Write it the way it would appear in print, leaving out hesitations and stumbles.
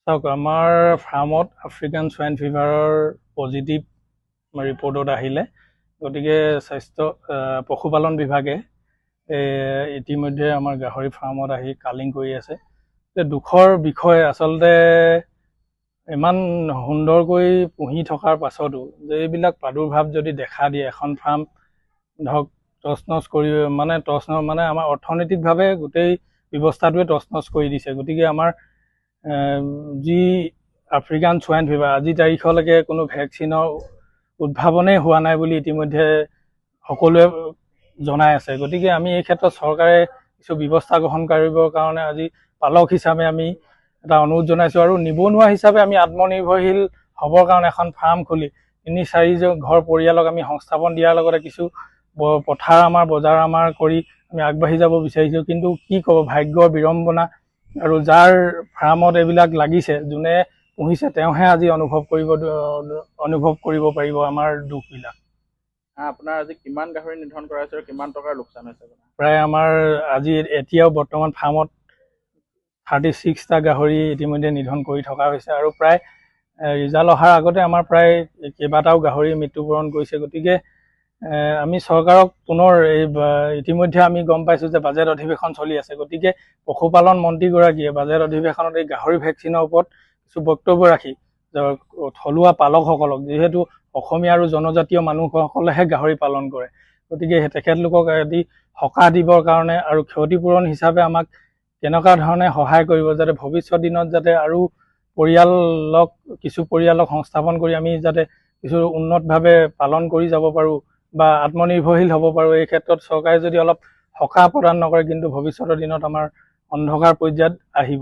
চাওক আমাৰ ফাৰ্মত আফ্ৰিকান সোয়াইন ফিভাৰৰ পজিটিভ ৰিপৰ্টত আহিলে গতিকে পশুপালন বিভাগে ইতিমধ্যে আমাৰ গাহৰি ফাৰ্মত আহি কালিং কৰি আছে। দুখৰ বিষয় আচলতে ইমান সুন্দৰকৈ পুহি থকাৰ পাছতো যে এইবিলাক প্ৰাদুৰ্ভাৱ যদি দেখা দিয়ে এখন ফাৰ্ম ধৰক তছনছ কৰি মানে আমাৰ অৰ্থনৈতিকভাৱে গোটেই ব্যৱস্থাটোৱে তছনছ কৰি দিছে। গতিকে আমাৰ যি আফ্ৰিকান সোয়াইন ফিভাৰ আজি তাৰিখলৈকে কোনো ভেকচিনৰ উদ্ভাৱনেই হোৱা নাই বুলি ইতিমধ্যে সকলোৱে জনাই আছে। গতিকে আমি এই ক্ষেত্ৰত চৰকাৰে কিছু ব্যৱস্থা গ্ৰহণ কৰিবৰ কাৰণে আজি পালক হিচাপে আমি এটা অনুৰোধ জনাইছোঁ আৰু নিবনুৱা হিচাপে আমি আত্মনিৰ্ভৰশীল হ'বৰ কাৰণে এখন ফাৰ্ম খুলি ৩-৪ ঘৰ পৰিয়ালক আমি সংস্থাপন দিয়াৰ লগতে কিছু পথাৰ আমাৰ বজাৰ আমাৰ কৰি আমি আগবাঢ়ি যাব বিচাৰিছোঁ। কিন্তু কি ক'ব, ভাগ্যৰ বিড়ম্বনা আৰু যাৰ ফাৰ্মত এইবিলাক লাগিছে, যোনে পুহিছে, তেওঁহে আজি অনুভৱ কৰিব পাৰিব আমাৰ দুখবিলাক। আপোনাৰ আজি কিমান গাহৰি নিধন কৰা হৈছে আৰু কিমান টকাৰ লোকচান হৈছে? প্ৰায় আমাৰ আজি এতিয়াও বৰ্তমান ফাৰ্মত 36টা গাহৰি ইতিমধ্যে নিধন কৰি থকা হৈছে আৰু প্ৰায় ৰিজাল্ট অহাৰ আগতে আমাৰ প্ৰায় কেইবাটাও গাহৰি মৃত্যুবৰণ কৰিছে। গতিকে আমি চৰকাৰক পুনৰ ইতিমধ্যে আমি গম পাইছোঁ যে বাজেট অধিৱেশন চলি আছে। গতিকে পশুপালন মন্ত্ৰীগৰাকীয়ে বাজেট অধিৱেশনত এই গাহৰি ভেকচিনৰ ওপৰত কিছু বক্তব্য ৰাখি থলুৱা পালকসকলক, যিহেতু অসমীয়া আৰু জনজাতীয় মানুহসকলেহে গাহৰি পালন কৰে, গতিকে তেখেতলোকক এটি সকাহ দিবৰ কাৰণে আৰু ক্ষতিপূৰণ হিচাপে আমাক কেনেকুৱা ধৰণে সহায় কৰিব যাতে ভৱিষ্যত দিনত যাতে আৰু কিছু পৰিয়ালক সংস্থাপন কৰি আমি যাতে কিছু উন্নতভাৱে পালন কৰি যাব পাৰোঁ বা আত্মনিৰ্ভৰশীল হ'ব পাৰোঁ। এই ক্ষেত্ৰত চৰকাৰে যদি অলপ সকাহ প্ৰদান নকৰে কিন্তু ভৱিষ্যতৰ দিনত আমাৰ অন্ধকাৰ পৰ্যায়ত আহিব।